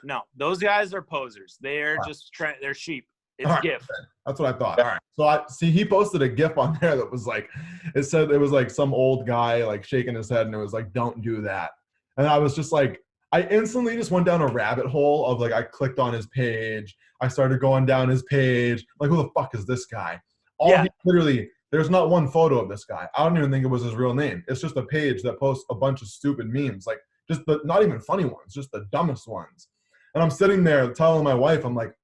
No, those guys are posers. They're just they're sheep. It's GIF. That's what I thought. All right. So he posted a GIF on there that was like, it said it was like some old guy like shaking his head, and it was like, don't do that. And I was just like, I instantly just went down a rabbit hole of like, I clicked on his page. I started going down his page. Like, who the fuck is this guy? Literally, there's not one photo of this guy. I don't even think it was his real name. It's just a page that posts a bunch of stupid memes, like just not even funny ones, just the dumbest ones. And I'm sitting there telling my wife, I'm like,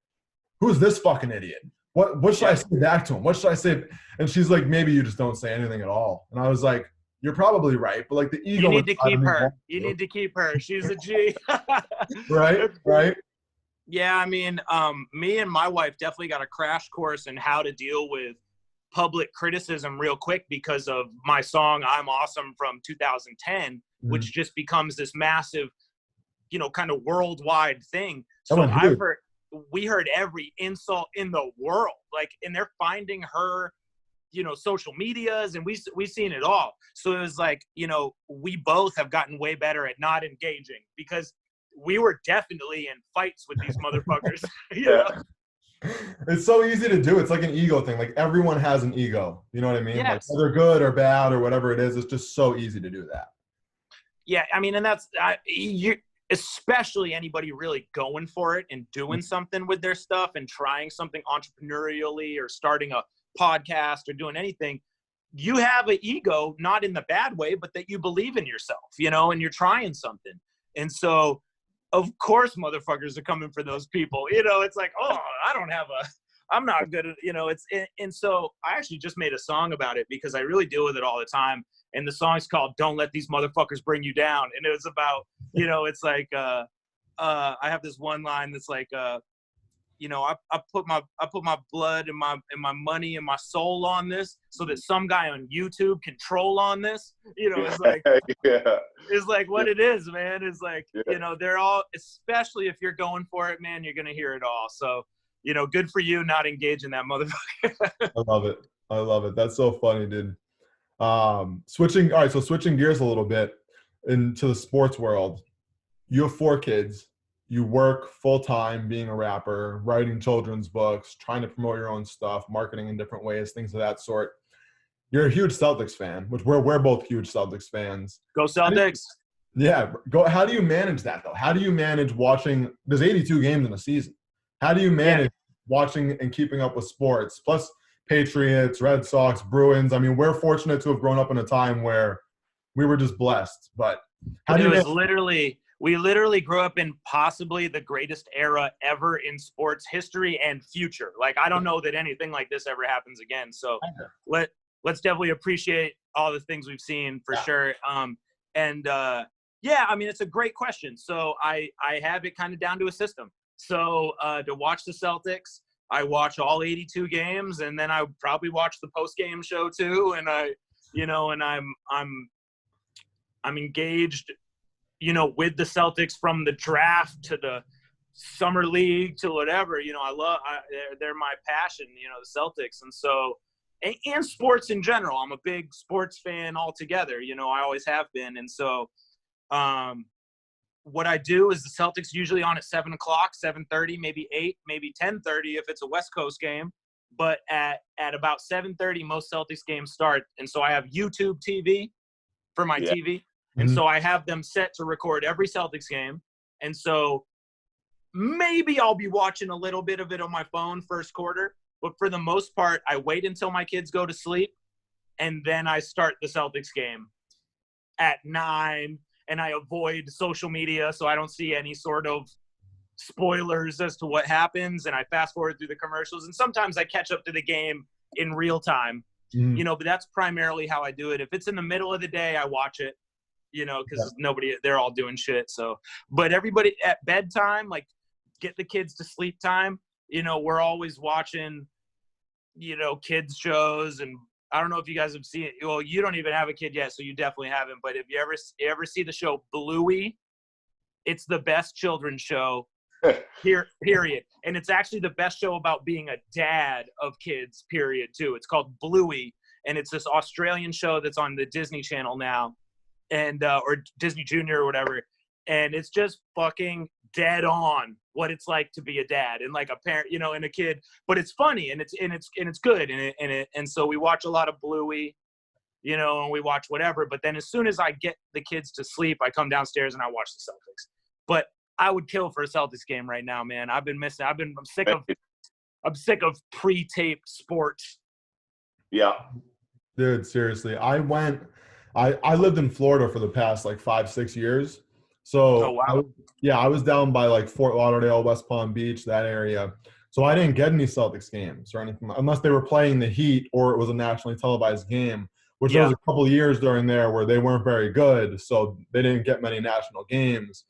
who's this fucking idiot? What should I say back to him? What should I say? And she's like, maybe you just don't say anything at all. And I was like, you're probably right, but like the ego. You need to keep her. You need to keep her. She's a G. Right. Yeah, I mean, me and my wife definitely got a crash course in how to deal with public criticism real quick because of my song "I'm Awesome" from 2010. Mhm. which just becomes this massive, kind of worldwide thing. That So went huge. we heard every insult in the world, and they're finding her, social medias, and we seen it all. So it was like, we both have gotten way better at not engaging, because we were definitely in fights with these motherfuckers. It's so easy to do. It's like an ego thing. Like everyone has an ego. You know what I mean? Like Yes. whether good or bad or whatever it is, it's just so easy to do that. Yeah, I mean, and that's you, especially anybody really going for it and doing something with their stuff and trying something entrepreneurially or starting a podcast or doing anything. You have an ego, not in the bad way, but that you believe in yourself, and you're trying something. And so, of course, motherfuckers are coming for those people. It's like, oh, I'm not good at, and so I actually just made a song about it because I really deal with it all the time. And the song's called "Don't Let These Motherfuckers Bring You Down." And it was about, it's like, I have this one line that's like, I put my blood and my money and my soul on this so that some guy on YouTube can troll on this. It's like, it's like what it is, man. It's like, they're all, especially if you're going for it, man, you're going to hear it all. So, good for you not engaging that motherfucker. I love it. I love it. That's so funny, dude. Switching gears a little bit into the sports world. You have 4 kids. You work full-time being a rapper, writing children's books, trying to promote your own stuff, marketing in different ways, things of that sort. You're a huge Celtics fan, which we're both huge Celtics fans. Go Celtics. How do you manage that, though? How do you manage watching – there's 82 games in a season. How do you manage watching and keeping up with sports, plus Patriots, Red Sox, Bruins? I mean, we're fortunate to have grown up in a time where we were just blessed. But how do you – we literally grew up in possibly the greatest era ever in sports history and future. Like, I don't know that anything like this ever happens again. So let's definitely appreciate all the things we've seen for sure. I mean, it's a great question. So I have it kind of down to a system. So to watch the Celtics, I watch all 82 games, and then I probably watch the post-game show too. And I'm engaged, with the Celtics from the draft to the summer league to whatever. They're my passion, the Celtics. And so, and sports in general. I'm a big sports fan altogether. I always have been. And so, what I do is the Celtics usually on at 7 o'clock, 7:30, maybe 8, maybe 10:30 if it's a West Coast game. But at about 7:30, most Celtics games start. And so I have YouTube TV for my TV. And so I have them set to record every Celtics game. And so maybe I'll be watching a little bit of it on my phone first quarter. But for the most part, I wait until my kids go to sleep. And then I start the Celtics game at 9. And I avoid social media so I don't see any sort of spoilers as to what happens. And I fast forward through the commercials. And sometimes I catch up to the game in real time. But that's primarily how I do it. If it's in the middle of the day, I watch it. Because they're all doing shit. So, but everybody at bedtime, like get the kids to sleep time, we're always watching, kids shows. And I don't know if you guys have seen it. Well, you don't even have a kid yet, so you definitely haven't. But if you ever see the show Bluey, it's the best children's show, period. And it's actually the best show about being a dad of kids, period, too. It's called Bluey. And it's this Australian show that's on the Disney Channel now. And or Disney Junior or whatever, and it's just fucking dead on what it's like to be a dad and like a parent, and a kid. But it's funny and it's good and so we watch a lot of Bluey, and we watch whatever. But then as soon as I get the kids to sleep, I come downstairs and I watch the Celtics. But I would kill for a Celtics game right now, man. I'm sick of pre-taped sports. Yeah, dude. Seriously, I lived in Florida for the past like 5-6 years. So oh, wow. I was down by like Fort Lauderdale, West Palm Beach, that area. So I didn't get any Celtics games or anything unless they were playing the Heat or it was a nationally televised game, which there was a couple of years during there where they weren't very good. So they didn't get many national games.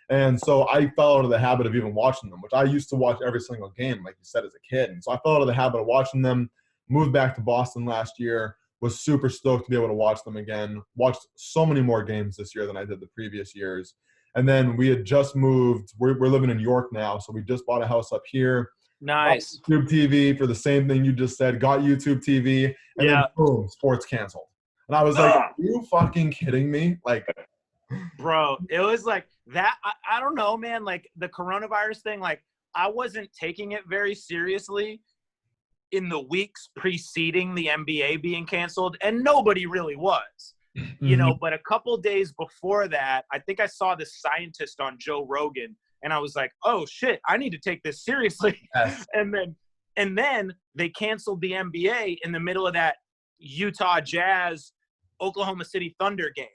And so I fell out of the habit of even watching them, which I used to watch every single game, like you said, as a kid. And so I fell out of the habit of watching them, moved back to Boston last year. was super stoked to be able to watch them again. Watched so many more games this year than I did the previous years. And then we had just moved. We're living in York now, so we just bought a house up here. Nice. Got YouTube TV for the same thing you just said. Got YouTube TV, and then boom, sports canceled. And I was like, "Are you fucking kidding me?" Like, bro, it was like that. I don't know, man. Like the coronavirus thing, like I wasn't taking it very seriously in the weeks preceding the NBA being canceled, and nobody really was. You know, but a couple days before that, I think I saw this scientist on Joe Rogan, and I was like, "Oh shit, I need to take this seriously." Yes. And then they canceled the NBA in the middle of that Utah Jazz Oklahoma City Thunder game,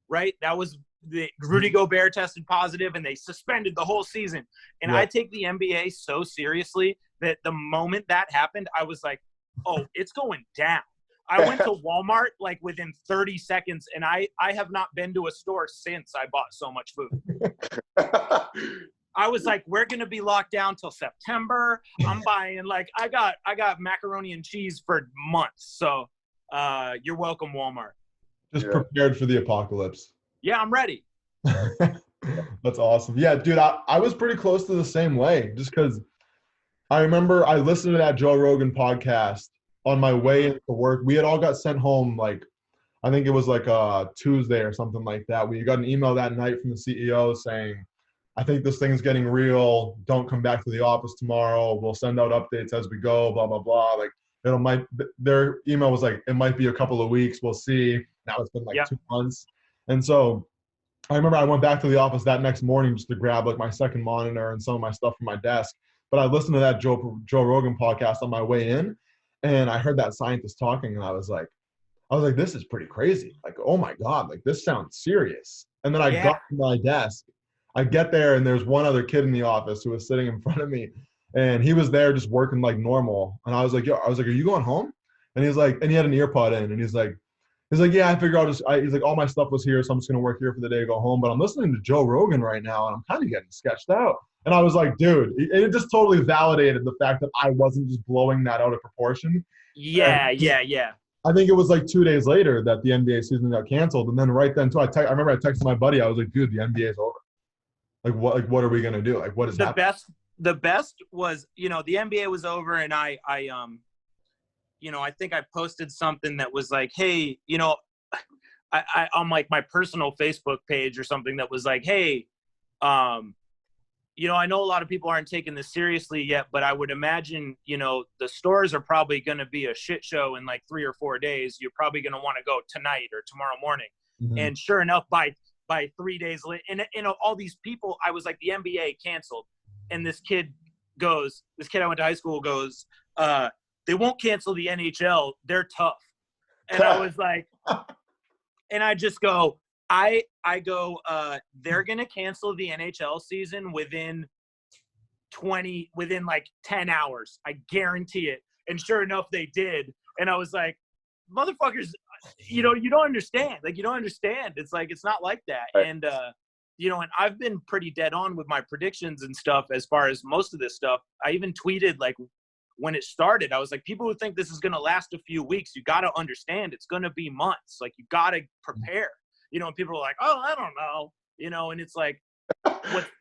right? That was the Rudy Gobert tested positive, and they suspended the whole season. And I take the NBA so seriously that the moment that happened, I was like, "Oh, it's going down." I went to Walmart like within 30 seconds, and I have not been to a store since I bought so much food. I was like, we're going to be locked down till September. I'm buying like I got macaroni and cheese for months. So you're welcome, Walmart. Just prepared for the apocalypse. Yeah, I'm ready. That's awesome. Yeah, dude, I was pretty close to the same way just because I remember I listened to that Joe Rogan podcast on my way into work. We had all got sent home, like, I think it was like a Tuesday or something like that. We got an email that night from the CEO saying, "I think this thing's getting real. Don't come back to the office tomorrow. We'll send out updates as we go, blah, blah, blah." Like, their email was like, "It might be a couple of weeks. We'll see." Now it's been like 2 months. And so I remember I went back to the office that next morning just to grab like my second monitor and some of my stuff from my desk. But I listened to that Joe Rogan podcast on my way in, and I heard that scientist talking, and I was like, this is pretty crazy. Like, oh my God, like this sounds serious. And then I got to my desk. I get there, and there's one other kid in the office who was sitting in front of me, and he was there just working like normal. And I was like, "Are you going home?" And he's like, and he had an ear pod in, and he's like, "Yeah, I figured he's like, all my stuff was here, so I'm just gonna work here for the day, go home. But I'm listening to Joe Rogan right now, and I'm kind of getting sketched out." And I was like, dude, it just totally validated the fact that I wasn't just blowing that out of proportion. Yeah. I think it was like 2 days later that the NBA season got canceled, and then right then too, I remember I texted my buddy. I was like, "Dude, the NBA is over. Like, what are we gonna do? Like, what is happening?" The best was, you know, the NBA was over, and I you know, I think I posted something that was like, "Hey, you know," I on like my personal Facebook page or something that was like, "Hey, you know, I know a lot of people aren't taking this seriously yet, but I would imagine, you know, the stores are probably going to be a shit show in like 3 or 4 days. You're probably going to want to go tonight or tomorrow morning." Mm-hmm. And sure enough, by 3 days later, and you know, all these people, I was like, the NBA canceled. And this kid I went to high school goes, "They won't cancel the NHL. They're tough." And I was like, and I just go, I go, they're going to cancel the NHL season within like 10 hours. I guarantee it. And sure enough, they did. And I was like, motherfuckers, you know, you don't understand. Like, you don't understand. It's like, it's not like that. Right. And, you know, and I've been pretty dead on with my predictions and stuff as far as most of this stuff. I even tweeted, like, when it started, I was like, people who think this is going to last a few weeks, you got to understand it's going to be months. Like, you got to prepare. You know, and people are like, "Oh, I don't know," you know, and it's like,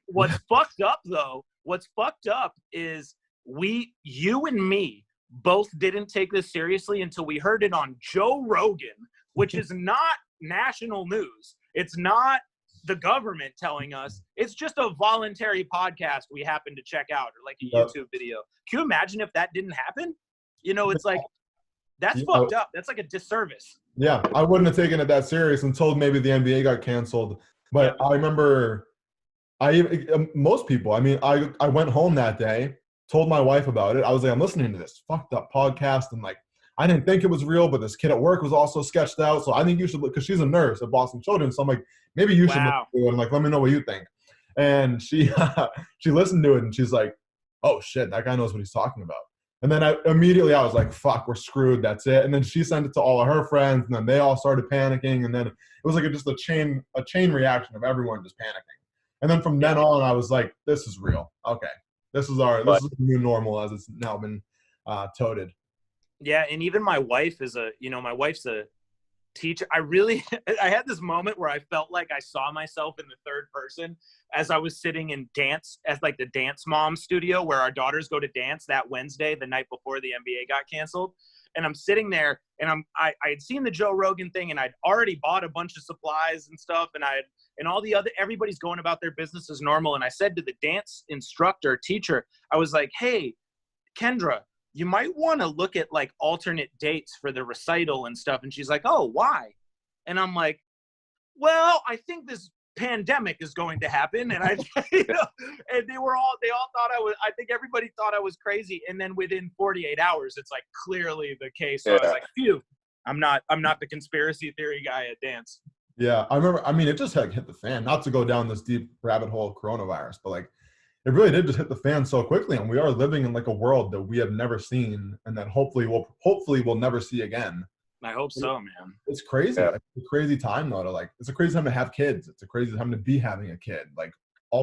what's fucked up though? What's fucked up is you and me both didn't take this seriously until we heard it on Joe Rogan, which is not national news. It's not the government telling us. It's just a voluntary podcast we happen to check out, or like a YouTube video. Can you imagine if that didn't happen? You know, it's like, that's fucked up. That's like a disservice. Yeah, I wouldn't have taken it that serious until maybe the NBA got canceled. But I remember most people, I mean, I went home that day, told my wife about it. I was like, "I'm listening to this fucked up podcast, and like, I didn't think it was real, but this kid at work was also sketched out. So I think you should look," because she's a nurse at Boston Children's. So I'm like, maybe you should look into it and like, let me know what you think. And she listened to it, and she's like, "Oh shit, that guy knows what he's talking about." And then I was like, "Fuck, we're screwed. That's it." And then she sent it to all of her friends, and then they all started panicking. And then it was like just a chain reaction of everyone just panicking. And then from then on, I was like, "This is real. Okay, this is the new normal as it's now been touted." Yeah. And even my wife is my wife's a teacher. I had this moment where I felt like I saw myself in the third person as I was sitting in dance as like the dance mom studio where our daughters go to dance that Wednesday, the night before the NBA got canceled. And I'm sitting there and I had seen the Joe Rogan thing and I'd already bought a bunch of supplies and stuff. And all the other, everybody's going about their business as normal. And I said to the dance teacher, I was like, hey, Kendra, you might want to look at like alternate dates for the recital and stuff. And she's like, oh, why? And I'm like, well, I think this pandemic is going to happen. And and they all thought I think everybody thought I was crazy. And then within 48 hours, it's like clearly the case. So I was like, phew, I'm not the conspiracy theory guy at dance. Yeah. I remember, I mean, it just like hit the fan, not to go down this deep rabbit hole of coronavirus, but like, it really did just hit the fan so quickly, and we are living in like a world that we have never seen, and that hopefully we'll never see again. I hope so, man. It's crazy. Yeah. Like, it's a crazy time though. It's a crazy time to have kids. It's a crazy time to be having a kid. Like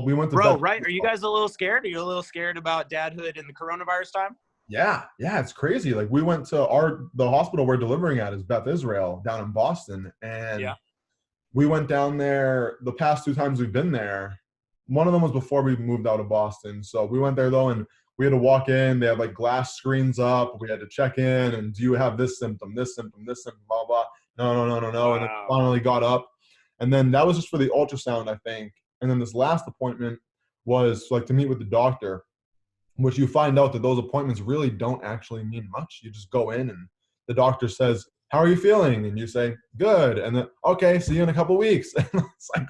we went to bro, right? Are you guys a little scared? Are you a little scared about dadhood in the coronavirus time? Yeah, it's crazy. Like we went to the hospital we're delivering at is Beth Israel down in Boston, and we went down there the past 2 times we've been there. One of them was before we moved out of Boston. So we went there though, and we had to walk in. They had like glass screens up. We had to check in, and do you have this symptom, blah, blah. No. Wow. And then finally got up. And then that was just for the ultrasound, I think. And then this last appointment was like to meet with the doctor, which you find out that those appointments really don't actually mean much. You just go in and the doctor says, how are you feeling? And you say, good. And then, okay, see you in a couple of weeks. It's like,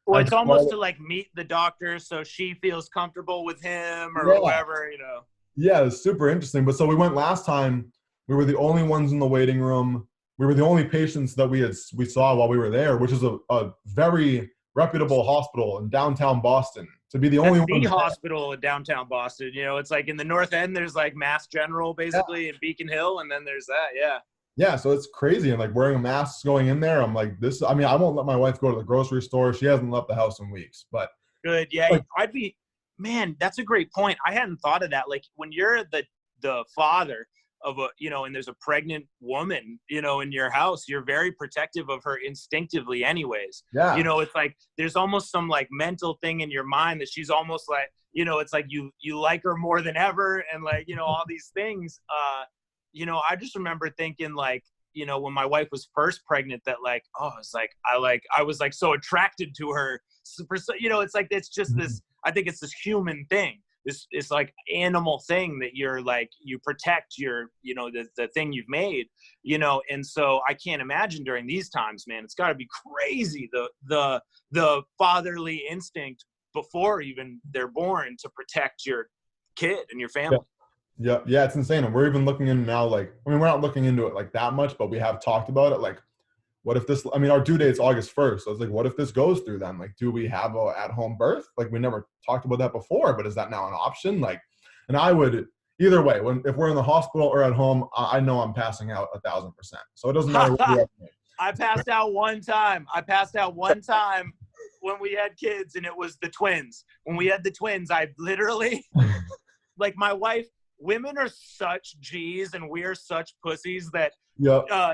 well, it's almost to like meet the doctor so she feels comfortable with him or whoever, Yeah, it's super interesting. But so we went last time. We were the only ones in the waiting room. We were the only patients that we saw while we were there, which is a very reputable hospital in downtown Boston. To be the only one. Hospital in downtown Boston. It's like in the North End, there's like Mass General basically in Beacon Hill, and then there's that. Yeah. Yeah, so it's crazy. And like wearing a mask going in there, I'm like, I won't let my wife go to the grocery store. She hasn't left the house in weeks, but. Good. Yeah. Like, man, that's a great point. I hadn't thought of that. Like when you're the father of and there's a pregnant woman, in your house, you're very protective of her instinctively anyways. Yeah. It's like, there's almost some like mental thing in your mind that she's almost like, it's like you like her more than ever. And like, all these things, I just remember thinking like, when my wife was first pregnant that like, oh, it's like, I was like so attracted to her. It's like, it's just this, I think it's this human thing. It's like animal thing that you're like, you protect your, the thing you've made, and so I can't imagine during these times, man, it's gotta be crazy. The fatherly instinct before even they're born to protect your kid and your family. Yeah, it's insane. And we're even looking into now, like, we're not looking into it like that much, but we have talked about it. Like, what if this, our due date's August 1st. So it's like, what if this goes through then? Like, do we have a at-home birth? Like, we never talked about that before, but is that now an option? Like, and I would, either way, if we're in the hospital or at home, I know I'm passing out 1,000%. So it doesn't matter what we have. I passed out one time when we had kids, and it was the twins. When we had the twins, I literally, like my wife, women are such G's and we're such pussies that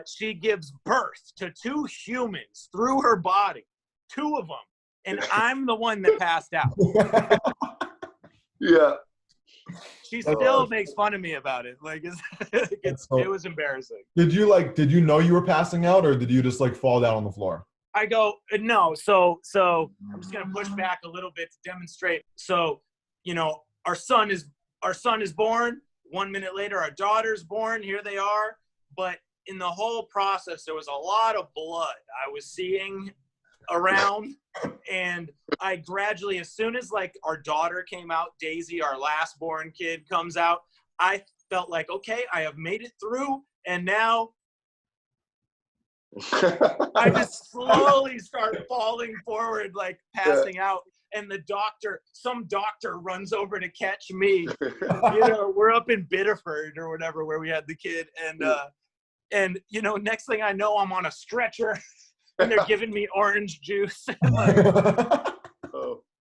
she gives birth to 2 humans through her body, 2 of them, and I'm the one that passed out. Yeah. She still makes fun of me about it. Like it was embarrassing. Did you know you were passing out, or did you just like fall down on the floor? I go, no. So I'm just gonna push back a little bit to demonstrate. So, our son is born. 1 minute later, our daughter's born. Here they are. But in the whole process, there was a lot of blood I was seeing around. And I gradually, as soon as like our daughter came out, Daisy, our last born kid, comes out, I felt like, okay, I have made it through. And now I just slowly start falling forward, like passing out. And some doctor runs over to catch me. We're up in Biddeford or whatever, where we had the kid. And next thing I know, I'm on a stretcher and they're giving me orange juice.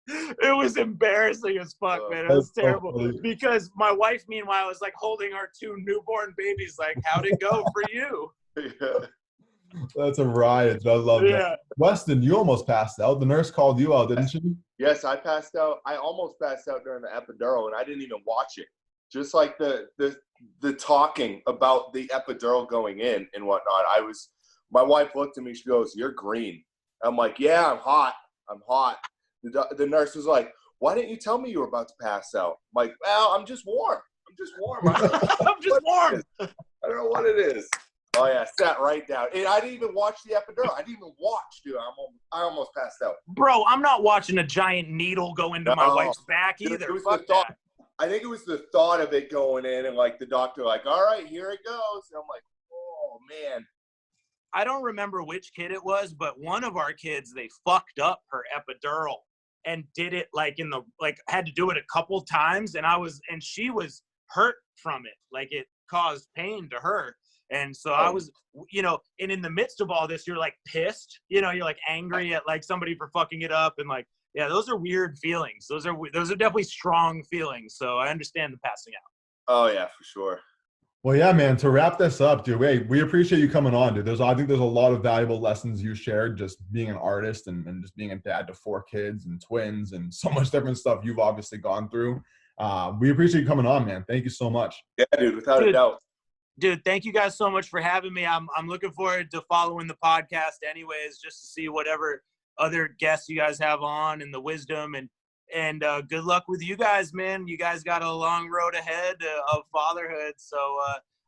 It was embarrassing as fuck, man. It was terrible because my wife, meanwhile, was like holding our 2 newborn babies. Like, how'd it go for you? Yeah. That's a riot. I love that. Weston, you almost passed out. The nurse called you out, didn't she? Yes, I passed out. I almost passed out during the epidural, and I didn't even watch it. Just like the talking about the epidural going in and whatnot. My wife looked at me. She goes, "You're green." I'm like, "Yeah, I'm hot. I'm hot." The nurse was like, "Why didn't you tell me you were about to pass out?" I'm like, "Well, I'm just warm. I'm just warm. I'm just warm. I don't know what it is." Oh yeah, sat right down. And I didn't even watch the epidural. I didn't even watch, dude. I almost passed out. Bro, I'm not watching a giant needle go into my wife's back either. Dude, Fuck that. I think it was the thought of it going in, and like the doctor, like, "All right, here it goes." And I'm like, "Oh man." I don't remember which kid it was, but one of our kids, they fucked up her epidural and did it had to do it a couple times, and she was hurt from it. Like, it caused pain to her. And so I was, and in the midst of all this, you're like pissed, you're like angry at like somebody for fucking it up. And like, yeah, those are weird feelings. Those are definitely strong feelings. So I understand the passing out. Oh yeah, for sure. Well, yeah, man, to wrap this up, dude, hey, we appreciate you coming on, dude. I think there's a lot of valuable lessons you shared, just being an artist and just being a dad to 4 kids and twins and so much different stuff you've obviously gone through. We appreciate you coming on, man. Thank you so much. Yeah, dude, without a doubt. Dude, thank you guys so much for having me. I'm looking forward to following the podcast anyways, just to see whatever other guests you guys have on and the wisdom and good luck with you guys, man. You guys got a long road ahead of fatherhood. So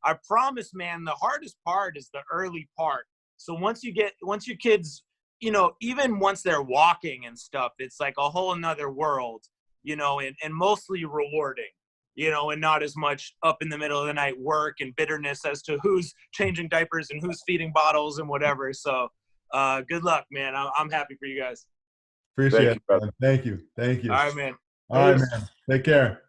I promise, man, the hardest part is the early part. So once your kids, even once they're walking and stuff, it's like a whole another world, and mostly rewarding. And not as much up in the middle of the night work and bitterness as to who's changing diapers and who's feeding bottles and whatever. So good luck, man. I'm happy for you guys. Appreciate it, brother. Thank you. All right, man. All right, man. Take care.